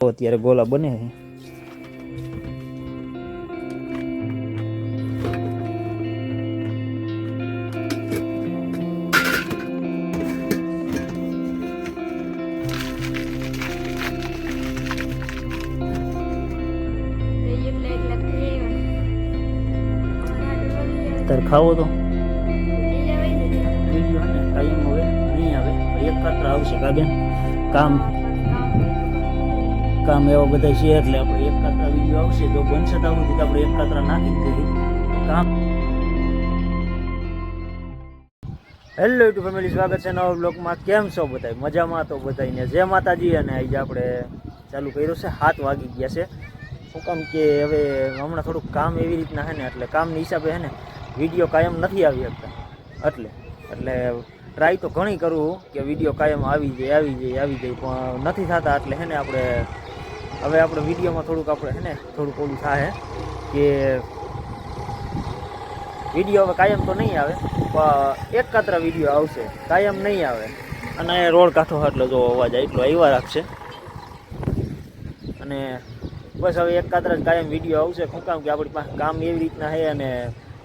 અત્યારે ગોલા બને છે. તારે ખાવો તો વિડીયો ને કાયમ હવે નહીં આવે, એક કાતર આવશે કાબેન. કામ એવા બધા છે એટલે આપણે એક કાતરા વિડીયો આવશે. જો બનશે તો સુધી આપણે એક કાતરા નાખી દીધી કામ. હેલો યુટ્યુબ ફેમિલી, સ્વાગત છે નવા બ્લોગમાં. કેમ છો બધા? મજામાં? તો બધાને જય માતાજી. અને આજે આપણે ચાલુ કર્યું છે, 7 વાગી ગયા છે. શું કામ કે હવે હમણાં થોડુંક કામ એવી રીતના છે ને, એટલે કામની હિસાબે છે ને વિડીયો કાયમ નથી આવી શકતા. એટલે ટ્રાય તો ઘણી કરવું કે વિડીયો કાયમ આવી જાય પણ નથી થતા. એટલે છે ને આપણે વિડીયોમાં થોડુંક આપણે છે ને થોડુંક ઓલું થાય કે વિડીયો હવે કાયમ તો નહીં આવે, પણ એક કાતરા વિડીયો આવશે, કાયમ નહીં આવે. અને રોડ કાંઠો એટલે જો અવાજ એટલો આવ્યા રાખશે. અને બસ હવે એક કાતરા જ કાયમ વિડીયો આવશે. શું કામ કે આપણી પાસે કામ એવી રીતના છે અને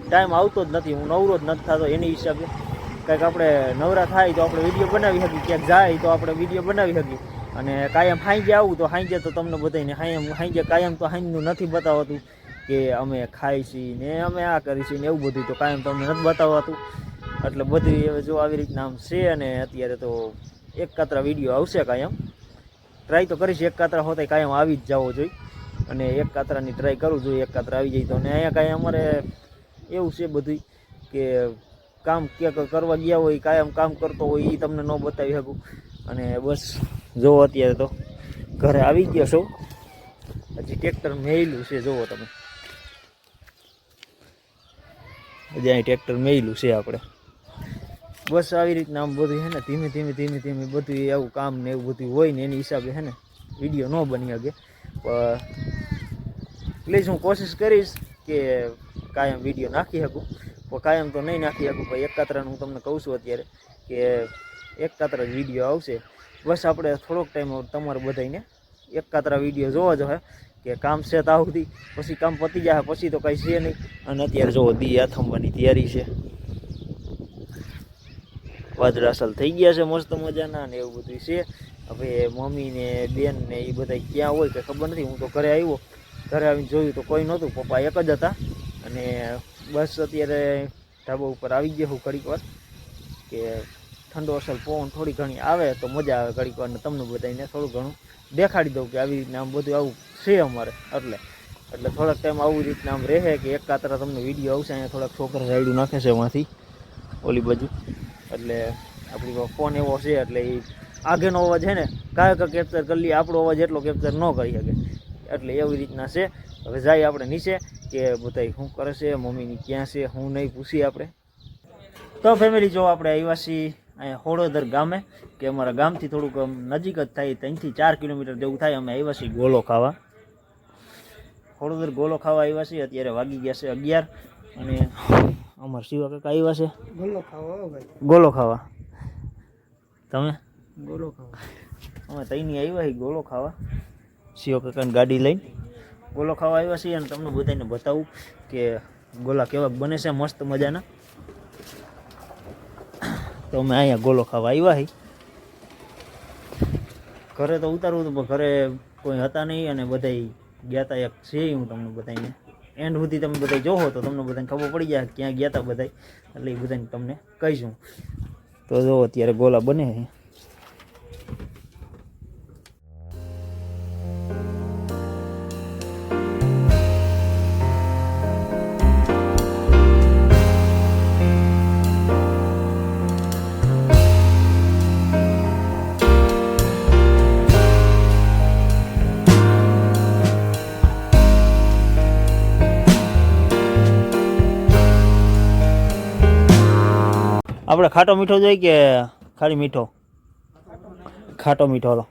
ટાઈમ આવતો જ નથી. હું નવરો જ નથી થતો. એની હિસાબે કંઈક આપણે નવરા થાય તો આપણે વિડીયો બનાવી શકીએ, ક્યાંક જાય તો આપણે વિડીયો બનાવી શકીએ. અને કાયમ હાંજે આવું તો હાંજે તો તમને બધાને હાંજે કાયમ તો હાંજનું નથી બતાવતું કે અમે ખાઈ છીએ ને અમે આ કરી છીએ ને એવું બધું તો કાયમ તમને નથી બતાવતું. એટલે બધું હવે જો આવી રીતના આમ છે. અને અત્યારે તો એક કાતરા વિડીયો આવશે કાયમ. ટ્રાય તો કરીશ એક કાતરા હોતા કાયમ આવી જ જવો જોઈએ. અને એક કાતરાની ટ્રાય કરવું જોઈએ, એક કાતરા આવી જાય તો. અને અહીંયા કાંઈ અમારે એવું છે બધું કે કામ ક્યાંક કરવા ગયા હોય, કાયમ કામ કરતો હોય એ તમને ન બતાવી શકું. અને બસ જો અત્યારે તો ઘરે આવી ગયા છો. હજી ટ્રેક્ટર મેયલું છે, જુઓ તમે. હજી અહીં ટ્રેક્ટર મેયલું છે આપણે. બસ આવી રીતના આમ બધું છે ને ધીમે ધીમે બધું એવું કામ ને એવું બધું હોય ને એની હિસાબે છે ને વિડીયો ન બની શકે. પણ પ્લીઝ હું કોશિશ કરીશ કે કાયમ વિડીયો નાખી શકું, પણ કાયમ તો નહીં નાખી શકું. પણ એક કાતરાનું હું તમને કહું છું અત્યારે કે એક કાતરા જ વિડીયો આવશે. બસ આપણે થોડોક ટાઈમ તમારે બધાને એક કાતરા વિડીયો જોવા જોઈએ કે કામ છે ત્યાં સુધી, પછી કામ પતી જાય પછી તો કાંઈ છે નહીં. અને અત્યારે જોવો દી આથમવાની તૈયારી છે. વાદળા અસલ થઈ ગયા છે મસ્ત મજાના ને એવું બધું છે. હવે મમ્મી ને બેન ને એ બધા ક્યાં હોય કે ખબર નથી. હું તો ઘરે આવ્યો, ઘરે આવીને જોયું તો કોઈ નહોતું, પપ્પા એક જ હતા. અને બસ અત્યારે ધાબા ઉપર આવી ગયો હું ઘડીક વાર કે ઠંડો અસલ પવન થોડી ઘણી આવે તો મજા આવે ઘડીક વાર. ને તમને બધાને થોડું ઘણું દેખાડી દઉં કે આવી રીતના આમ બધું આવું છે અમારે. એટલે થોડાક ટાઈમ આવી રીતના આમ રહે કે એક કાતરા તમને વિડીયો આવશે. અહીંયા થોડાક છોકરા રાયડું નાખે છે એમાંથી ઓલી બાજુ. એટલે આપણી ફોન એવો છે એટલે એ આગળનો અવાજ છે ને કાંઈક કેપ્ચર કરી લઈએ, આપણો અવાજ એટલો કેપ્ચર ન કરી શકે. એટલે એવી રીતના છે. હવે જાય આપણે નીચે કે બધા શું કરે છે, મમ્મીની ક્યાં છે હું નહીં પૂછીએ આપણે. તો ફેમિલી જો આપણે આવ્યા છીએ અહીંયા હોળોદર ગામે, કે અમારા ગામથી થોડુંક નજીક જ થાય, 3 થી 4 કિલોમીટર જેવું થાય. અમે આવ્યા છીએ ગોલો ખાવા, હોળોદર ગોલો ખાવા આવ્યા છીએ. અત્યારે વાગી ગયા છે 11. અને અમારા શિવા કાકા આવ્યા છે ગોલો ખાવા. તમે ગોલો ખાવા? અમે તઈની આવ્યા છીએ ગોલો ખાવા. શિવા કાકાની ગાડી લઈને ગોલો ખાવા આવ્યા છીએ. અને તમને બધાને બતાવું કે ગોલા કેવા બને છે, મસ્ત મજાના. તો અમે અહીંયા ગોલો ખાવા આવ્યા છીએ. ઘરે તો ઉતારવું હતું પણ ઘરે કોઈ હતા નહીં અને બધા ગયા હતા. એક છે હું તમને બધાને એન્ડ સુધી તમે બધા જોવો તો તમને બધાને ખબર પડી જાય ક્યાં ગયા હતા બધા. એટલે એ બધાને તમને કહીશું. તો જો અત્યારે ગોલા બને છે. આપણે ખાટો મીઠો જોઈએ કે ખાલી મીઠો? ખાટો મીઠો. હાલો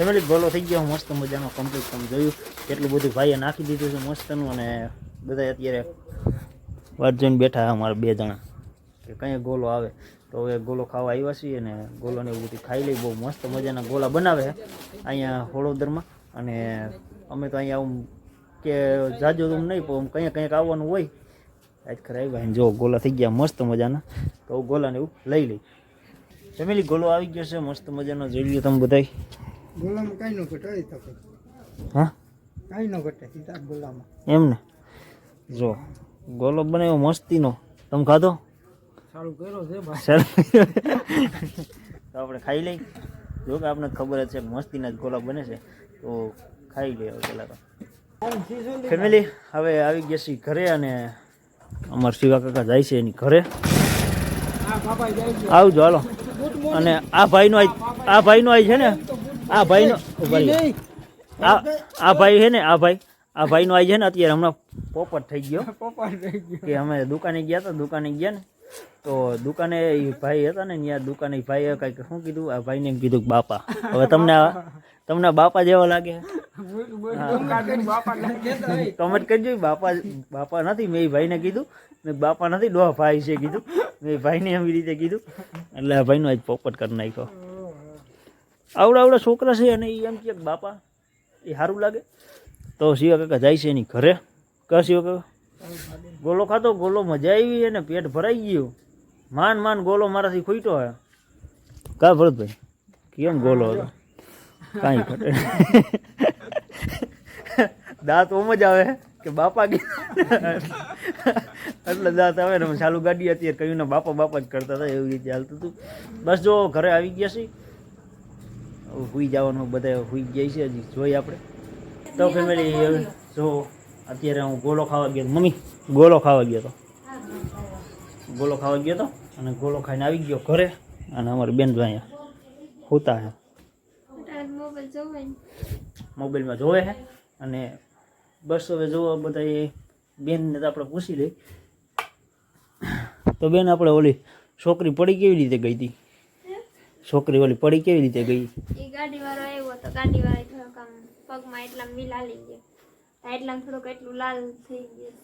ફેમિલી ગોલો થઈ ગયો મસ્ત મજાનો કમ્પ્લીટ. તમે જોયું કેટલું બધું ભાઈએ નાખી દીધું છે મસ્તનું. અને બધા અત્યારે વાત જોઈને બેઠા અમારા 2 જણા કે કંઈ ગોલો આવે. તો હવે ગોલો ખાવા આવ્યા છીએ અને ગોલોને એવું બધું ખાઈ લઈ. બહુ મસ્ત મજાના ગોલા બનાવે છે અહીંયા હોળોદરમાં. અને અમે તો અહીંયા આવું કે જાજો રૂમ નહીં પણ કંઈક કંઈક આવવાનું હોય. આજ ખરે આવ્યા જો ગોલા થઈ ગયા મસ્ત મજાના. તો ગોલાને એવું લઈ લઈ. ફેમિલી ગોલો આવી ગયો છે મસ્ત મજાનો. જોઈ લો તમે બધાય. ગોલામાં કાંઈ ન ઘટે હોય તો હા કાંઈ ન ઘટે સીધા ગોલામાં એમ ને. જો ગોલો બનાવ્યો મસ્તીનો. તમે ખાધો? સારું કર્યો છે ભાઈ. સર તો આપણે ખાઈ લઈ. જો કે આપણને ખબર જ છે કે મસ્તીના જ ગોલા બને છે. તો ખાઈ લઈએ હવે પહેલાં તો. ફેમિલી હવે આવી ગયા છીએ ઘરે. અને અમારા શિવા કાકા જાય છે એની ઘરે. આવજો હાલો. અને આ ભાઈનો આ ભાઈનો છે ને આ ભાઈનો આ ભાઈ છે ને આ ભાઈનો આઈ છે ને અત્યારે હમણાં પોપટ થઈ ગયો કે અમે દુકાને ગયા હતા. દુકાને ગયા ને તો દુકાને એ ભાઈ હતા ને ત્યાં દુકાને ભાઈએ કંઈક શું કીધું આ ભાઈને એમ કીધું બાપા. હવે તમને બાપા જેવો લાગે? કમેન્ટ કરજો. બાપા નથી. મેં એ ભાઈને કીધું મેં બાપા નથી ડોહા ભાઈ છે કીધું. મેં ભાઈને એવી રીતે કીધું. એટલે આ ભાઈનો આજ પોપટ કરી નાખ્યો. આવડા છોકરા છે અને એ એમ કે બાપા એ સારું લાગે. તો શિવા કાકા જાય છે એની ઘરે. કા શિવા કાકા ગોલો ખાતો? ગોલો મજા આવી અને પેટ ભરાઈ ગયું. માન ગોલો મારાથી ખૂટ્યો હે. કા ભરતભાઈ કેમ ગોલો હતો? કાંઈ ઘટે દાંત ઓમ જ આવે કે બાપા એટલે દાંત આવે ને. ચાલુ ગાડી અત્યારે કહ્યું ને બાપા જ કરતા હતા. એવી રીતે હાલતું હતું. બસ જો ઘરે આવી ગયા છીએ. હુઈ જવાનું બધા હુઈ ગયા છે હજી જોઈએ આપણે. તો ફેમિલી જો અત્યારે હું ગોલો ખાવા ગયો. મમ્મી ગોલો ખાવા ગયો તો અને ગોલો ખાઈને આવી ગયો ઘરે. અને અમારી બેન જો અહીંયા હોતા હે મોબાઈલમાં જોવે છે. અને બસ હવે જોવા બધા બેનને તો આપણે પૂછી લઈ. તો બેન આપણે ઓલી છોકરી પડી કેવી રીતે ગઈ હતી? છોકરી ઓલી પડી કેવી રીતે ગઈ? એ ગાડી વાળો આવ્યો તો ગાડી વાળો થોડોક આમ પગમાં એટલા મિલાલી ગયો. એટલા થોડોક એટલું લાલ થઈ ગયું.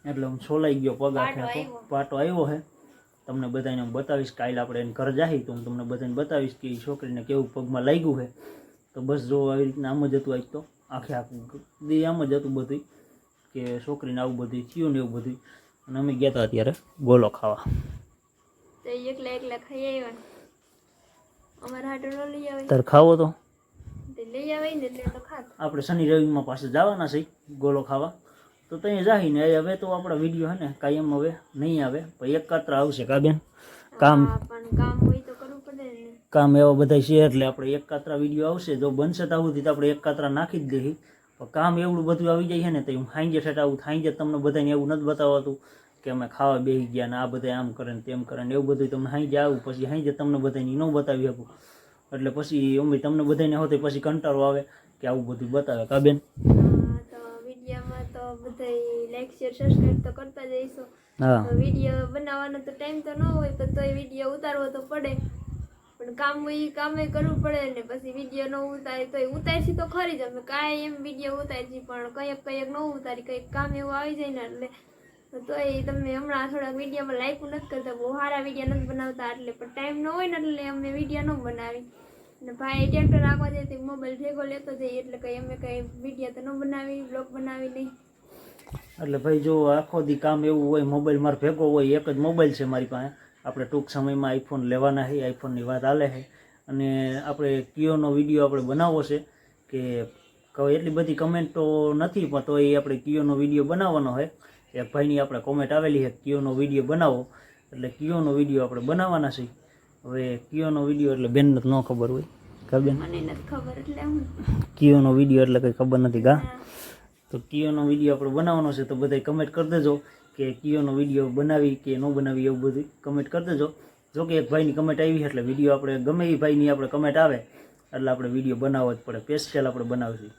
એટલે આમ છોલાઈ ગયો પગ. આખે પાટો આવ્યો છે. તમને બધાને હું બતાવીશ. કાલે આપણે એને ઘર જાહી તો હું તમને બધાને બતાવીશ કે છોકરીને કેવું પગમાં લાગ્યું છે. તો બસ જો આવી રીતના આમ જ હતું. આજ તો આખું દી આમ જ હતું બધું કે છોકરીને આવું બધું થયું ને એવું બધું. અને અમે ગયા હતા અત્યારે ગોલો ખાવા. તો એકલા ખાઈ આવ્યા. અમારા હાટો ન લઈ આવે. તારે ખાવો તો લઈ આવે ને એટલે તો ખાત. આપણે શનિ રવિમાં પાસે જવાના છે ગોલો ખાવા. તો ત્યાં જાહીને હવે તો આપણા વિડીયો હે ને કાયમ હવે નહીં આવે પણ એકાત્ર આવશે. કા બેન? કામ હોય તો કરવું પડે ને. કામ એવા બધા છે એટલે આપણે એકાત્રા વિડીયો આવશે. જો બનશે તો આવું તો આપણે એકાત્રા નાખી જ દઈએ. પણ કામ એવું બધું આવી જાય છે ને તો હું હાંજે ઠેઠ આવું હાંજે તમને બધાને એવું નથી બતાવતું કે અમે ખાવા બેસી ગયા ને આ બધા આમ કરે ને તેમ કરે ને એવું બધું તમને હાંજે આવું પછી હાંજે તમને બધાને ન બતાવી શકું. એટલે પછી અમે તમને બધાને હોતે પછી કંટાળો આવે કે આવું બધું બતાવે. કા બેન? તો વિડીયોમાં તો બધા લાઈક શેર સબસ્ક્રાઇબ તો કરતા જઈશું. હા વિડીયો બનાવવાનો તો ટાઈમ તો ન હોય પણ તોય વિડીયો ઉતારવો તો પડે. પણ કામ હોય કામે કરવું પડે ને પછી વિડીયો ન ઉતારે તો ઉતારશી તો ખરી જ. અમે કાંઈ એમ વિડીયો ઉતારશી પણ કંઈક ન ઉતારી. કંઈક કામ એવું આવી જાય ને એટલે તોય તમે હમણાં થોડાક વિડીયોમાં લાઈક નથી કરતા. બહુ સારા વિડીયો નથી બનાવતા એટલે પણ ટાઈમ ન હોય ને એટલે અમે વિડીયો ન બનાવી. અને ભાઈ ટ્રેક્ટર આગવા જાય તો મોબાઈલ ભેગો લેતો જઈએ એટલે કંઈ અમે કંઈ વિડીયો તો ન બનાવી બ્લોગ બનાવી નહીં. એટલે ભાઈ જો આખો દી કામ એવું હોય મોબાઈલ મારો ભેગો હોય. એક જ મોબાઈલ છે મારી પાસે. આપણે ટૂંક સમયમાં આઈફોન લેવાના છે. આઈફોનની વાત હાલે છે. અને આપણે કિયોનો વિડીયો આપણે બનાવવો છે કે એટલી બધી કમેન્ટો નથી પણ તો એ આપણે કિયોનો વિડીયો બનાવવાનો હોય. એક ભાઈની આપણે કોમેન્ટ આવેલી છે કિયોનો વિડીયો બનાવો. એટલે કિયોનો વિડીયો આપણે બનાવવાના છે. હવે કિયોનો વિડીયો એટલે બેનને તો ન ખબર હોય. ખબર? મને નથી ખબર એટલે હું કિયોનો વિડીયો એટલે કંઈ ખબર નથી. કા તો કિયોનો વિડીયો આપણે બનાવવાનો છે. તો બધા કમેન્ટ કરી દેજો કે કિયોનો વિડીયો બનાવી કે ન બનાવી એવું બધું કમેન્ટ કરી દેજો. જો કે એક ભાઈની કમેન્ટ આવી એટલે વિડીયો આપણે ગમે એ ભાઈની આપણે કમેન્ટ આવે એટલે આપણે વિડીયો બનાવવો જ પડે. સ્પેશિયલ આપણે બનાવશું.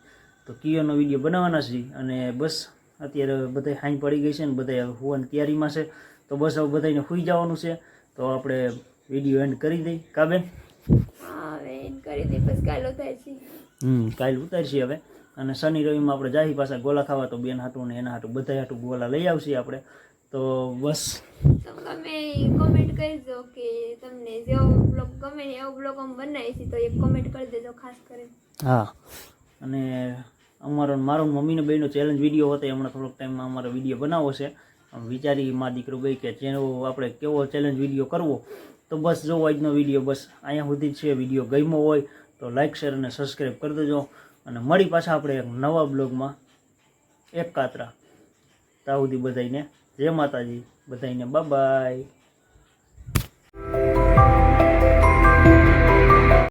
તો કિયોનો વિડીયો બનાવવાના છે. અને બસ અત્યારે બધા હાંજ પડી ગઈ છે ને બધા હોવાની તૈયારીમાં છે. તો બસ હવે બધાને સૂઈ જવાનું છે. તો આપણે વિડીયો એન્ડ કરી દઈ. કા બેન? હવે એને કરી દઈ પછી કાલે ઉતારશી. કાલે ઉતારશી હવે. અને શનિ રવિમાં આપણે જાહી પાછા ગોલા ખાવા, તો બેન હાટું ને એના હાટું બધા હાટું ગોલા લઈ આવશી આપણે. તો બસ તમે કોમેન્ટ કરજો કે તમને જેવો બ્લોગ ગમે ને એવો બ્લોગ અમે બનાવીશી, તો એક કોમેન્ટ કરી દેજો ખાસ કરીને. હા, અને મારો ને મમ્મીને બેનો ચેલેન્જ વિડીયો હતો, હમણાં થોડોક ટાઈમમાં અમારો વિડીયો બનાવવો છે. વિચારી માં દીકરો ગઈ કે ચેનલ આપણે કેવો ચેલેન્જ વિડીયો કરવો. તો બસ જો આજનો વિડીયો બસ અહીંયા સુધી જ છે. વિડીયો ગમ્યો હોય તો લાઇક શેર અને સબસ્ક્રાઈબ કરી દેજો. અને મળી પાછા આપણે એક નવા બ્લોગમાં એક કાતરા. ત્યાં સુધી બધાઈને જય માતાજી, બધાઈને બાય બાય.